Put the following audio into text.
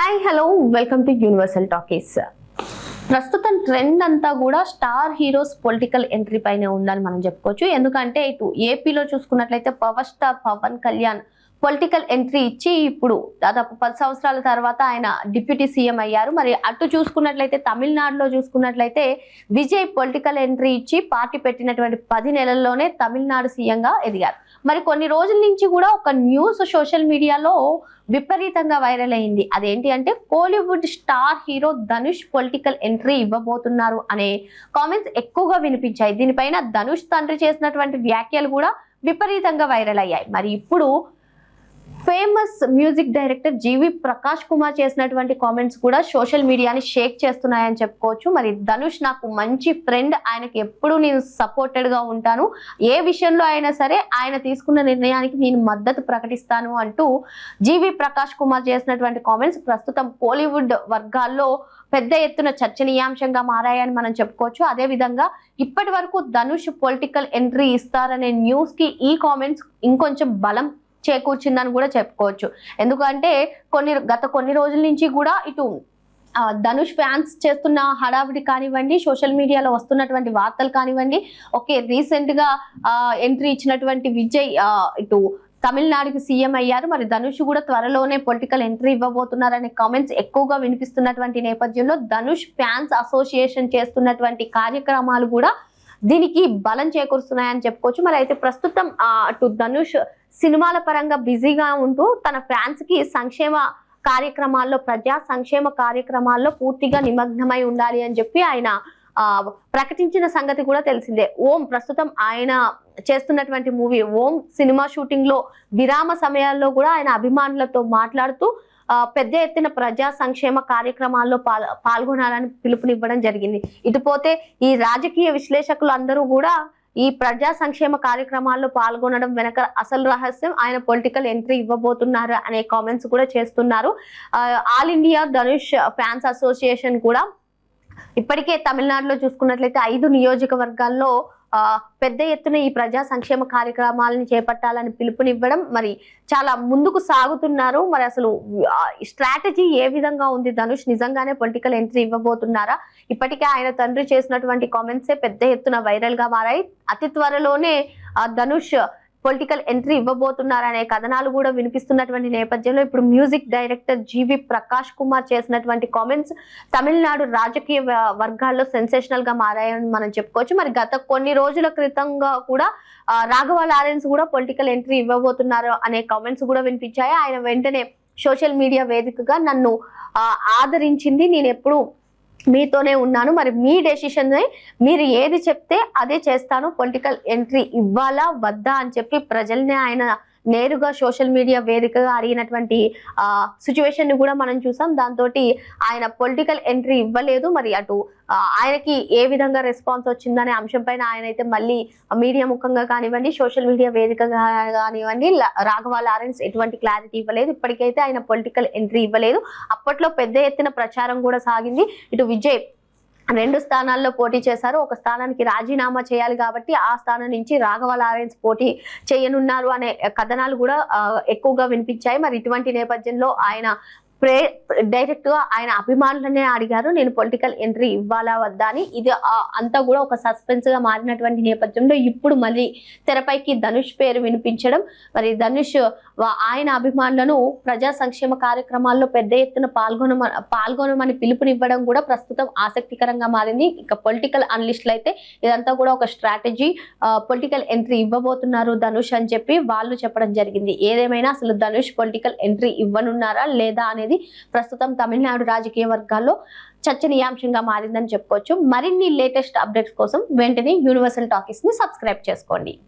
Hi hello welcome to universal talkies. ప్రస్తుతం trend అంతా కూడా స్టార్ హీరోస్ పొలిటికల్ ఎంట్రీ పైన ఉందని మనం చెప్పుకోవచ్చు. ఎందుకంటే ఇటు ఏపీలో చూసుకున్నట్లయితే power star Pawan Kalyan political entry ఇచ్చి ఇప్పుడు దాదాపు 10 సంవత్సరాల తర్వాత ఆయన డిప్యూటీ సీఎం అయ్యారు. మరి అటు చూసుకున్నట్లయితే తమిళనాడులో చూసుకున్నట్లయితే విజయ్ పొలిటికల్ ఎంట్రీ ఇచ్చి పార్టీ పెట్టినటువంటి 10 నెలల్లోనే తమిళనాడు సీఎంగా ఎదిగారు. మరి కొన్ని రోజుల నుంచి కూడా ఒక న్యూస్ సోషల్ మీడియాలో విపరీతంగా వైరల్ అయింది. అదేంటి అంటే Kollywood star hero Dhanush political entry ఇవ్వబోతున్నారు అనే కామెంట్స్ ఎక్కువగా వినిపించాయి. దీనిపైన ధనుష్ తండ్రి చేసినటువంటి వ్యాఖ్యలు కూడా విపరీతంగా వైరల్ అయ్యాయి. మరి ఇప్పుడు ఫేమస్ మ్యూజిక్ డైరెక్టర్ జీవి ప్రకాష్ కుమార్ చేసినటువంటి కామెంట్స్ కూడా సోషల్ మీడియాని షేక్ చేస్తున్నాయని చెప్పుకోవచ్చు. మరి ధనుష్ నాకు మంచి ఫ్రెండ్, ఆయనకి ఎప్పుడు నేను సపోర్టెడ్ గా ఉంటాను, ఏ విషయంలో అయినా సరే ఆయన తీసుకున్న నిర్ణయానికి నేను మద్దతు ప్రకటిస్తాను అంటూ జీవి ప్రకాష్ కుమార్ చేసినటువంటి కామెంట్స్ ప్రస్తుతం కోలీవుడ్ వర్గాల్లో పెద్ద ఎత్తున చర్చనీయాంశంగా మారాయని మనం చెప్పుకోవచ్చు. అదే విధంగా ఇప్పటి వరకు ధనుష్ పొలిటికల్ ఎంట్రీ ఇస్తారనే న్యూస్ కి ఈ కామెంట్స్ ఇంకొంచెం బలం చేకూర్చిందని కూడా చెప్పుకోవచ్చు. ఎందుకంటే గత కొన్ని రోజుల నుంచి కూడా ఇటు ధనుష్ ఫ్యాన్స్ చేస్తున్న హడావిడి కానివ్వండి, సోషల్ మీడియాలో వస్తున్నటువంటి వార్తలు కానివ్వండి, ఓకే రీసెంట్ గా ఎంట్రీ ఇచ్చినటువంటి విజయ్ ఇటు తమిళనాడుకి సీఎం అయ్యారు. మరి ధనుష్ కూడా త్వరలోనే పొలిటికల్ ఎంట్రీ ఇవ్వబోతున్నారనే కామెంట్స్ ఎక్కువగా వినిపిస్తున్నటువంటి నేపథ్యంలో ధనుష్ ఫ్యాన్స్ అసోసియేషన్ చేస్తున్నటువంటి కార్యక్రమాలు కూడా దీనికి బలం చేకూరుస్తున్నాయని చెప్పుకోవచ్చు. మరి అయితే ప్రస్తుతం అటు ధనుష్ సినిమాల పరంగా బిజీగా ఉంటూ తన ఫ్యాన్స్ కి సంక్షేమ కార్యక్రమాల్లో, ప్రజా సంక్షేమ కార్యక్రమాల్లో పూర్తిగా నిమగ్నమై ఉండాలి అని చెప్పి ఆయన ప్రకటించిన సంగతి కూడా తెలిసిందే. ఓం ప్రస్తుతం ఆయన చేస్తున్నటువంటి మూవీ ఓం సినిమా షూటింగ్ లో విరామ సమయాల్లో కూడా ఆయన అభిమానులతో మాట్లాడుతూ పెద్ద ఎత్తున ప్రజా సంక్షేమ కార్యక్రమాల్లో పాల్గొనాలని పిలుపునివ్వడం జరిగింది. ఇటుపోతే ఈ రాజకీయ విశ్లేషకులు అందరూ కూడా ఈ ప్రజా సంక్షేమ కార్యక్రమాల్లో పాల్గొనడం వెనక అసలు రహస్యం ఆయన పొలిటికల్ ఎంట్రీ ఇవ్వబోతున్నారు అనే కామెంట్స్ కూడా చేస్తున్నారు. All India Dhanush fans association కూడా ఇప్పటికే తమిళనాడులో చూసుకున్నట్లయితే 5 నియోజకవర్గాల్లో పెద్ద ఎత్తున ఈ ప్రజా సంక్షేమ కార్యక్రమాలను చేపట్టాలని పిలుపునివ్వడం, మరి చాలా ముందుకు సాగుతున్నారు. మరి అసలు స్ట్రాటజీ ఏ విధంగా ఉంది, ధనుష్ నిజంగానే పొలిటికల్ ఎంట్రీ ఇవ్వబోతున్నారా? ఇప్పటికే ఆయన తండ్రి చేసినటువంటి కామెంట్సే పెద్ద ఎత్తున వైరల్ గా మారాయి. అతి త్వరలోనే ధనుష్ పొలిటికల్ ఎంట్రీ ఇవ్వబోతున్నారనే కథనాలు కూడా వినిపిస్తున్నటువంటి నేపథ్యంలో ఇప్పుడు మ్యూజిక్ డైరెక్టర్ జీవి ప్రకాష్ కుమార్ చేసినటువంటి కామెంట్స్ తమిళనాడు రాజకీయ వర్గాల్లో సెన్సేషనల్ గా మారాయని మనం చెప్పుకోవచ్చు. మరి గత కొన్ని రోజుల క్రితంగా కూడా రాఘవ లారెన్స్ కూడా పొలిటికల్ ఎంట్రీ ఇవ్వబోతున్నారు అనే కామెంట్స్ కూడా వినిపించాయి. ఆయన వెంటనే సోషల్ మీడియా వేదికగా నన్ను ఆదరించింది, నేను ఎప్పుడు మీతోనే ఉన్నాను, మరి మీ డెసిషన్ మీరు ఏది చెప్తే అదే చేస్తాను, పొలిటికల్ ఎంట్రీ ఇవ్వాలా వద్దా అని చెప్పి ప్రజల్ని ఆయన నేరుగా సోషల్ మీడియా వేదికగా అడిగినటువంటి సిచ్యువేషన్ ని కూడా మనం చూసాం. దాంతో ఆయన పొలిటికల్ ఎంట్రీ ఇవ్వలేదు. మరి అటు ఆయనకి ఏ విధంగా రెస్పాన్స్ వచ్చిందనే అంశం పైన ఆయన అయితే మళ్ళీ మీడియా ముఖంగా కానివ్వండి, సోషల్ మీడియా వేదికగా కానివ్వండి రాఘవ లారెన్స్ ఎటువంటి క్లారిటీ ఇవ్వలేదు. ఇప్పటికైతే ఆయన పొలిటికల్ ఎంట్రీ ఇవ్వలేదు. అప్పట్లో పెద్ద ఎత్తున ప్రచారం కూడా సాగింది. ఇటు విజయ్ 2 స్థానాల్లో పోటీ చేశారు, ఒక స్థానానికి రాజీనామా చేయాలి కాబట్టి ఆ స్థానం నుంచి రాఘవ లారెన్స్ పోటీ చేయనున్నారు అనే కథనాలు కూడా ఎక్కువగా వినిపించాయి. మరి ఇటువంటి నేపథ్యంలో ఆయన డైరెక్ట్ గా ఆయన అభిమానులనే అడిగారు, నేను పొలిటికల్ ఎంట్రీ ఇవ్వాలా వద్దా అని. ఇది అంతా కూడా ఒక సస్పెన్స్ గా మారినటువంటి నేపథ్యంలో ఇప్పుడు మళ్ళీ తెరపైకి ధనుష్ పేరు వినిపించడం, మరి ధనుష్ ఆయన అభిమానులను ప్రజా సంక్షేమ కార్యక్రమాల్లో పెద్ద ఎత్తున పాల్గొనమని పిలుపునివ్వడం కూడా ప్రస్తుతం ఆసక్తికరంగా మారింది. ఇక పొలిటికల్ అనలిస్టులు అయితే ఇదంతా కూడా ఒక స్ట్రాటజీ, పొలిటికల్ ఎంట్రీ ఇవ్వబోతున్నారు ధనుష్ అని చెప్పి వాళ్ళు చెప్పడం జరిగింది. ఏదేమైనా అసలు ధనుష్ పొలిటికల్ ఎంట్రీ ఇవ్వనున్నారా లేదా అనేది ప్రస్తుతం తమిళనాడు రాజకీయ వర్గాల్లో చర్చనీయాంశంగా మారిందని చెప్పుకోవచ్చు. మరిన్ని లేటెస్ట్ అప్డేట్స్ కోసం వెంటనే యూనివర్సల్ టాకీస్ ని సబ్స్క్రైబ్ చేసుకోండి.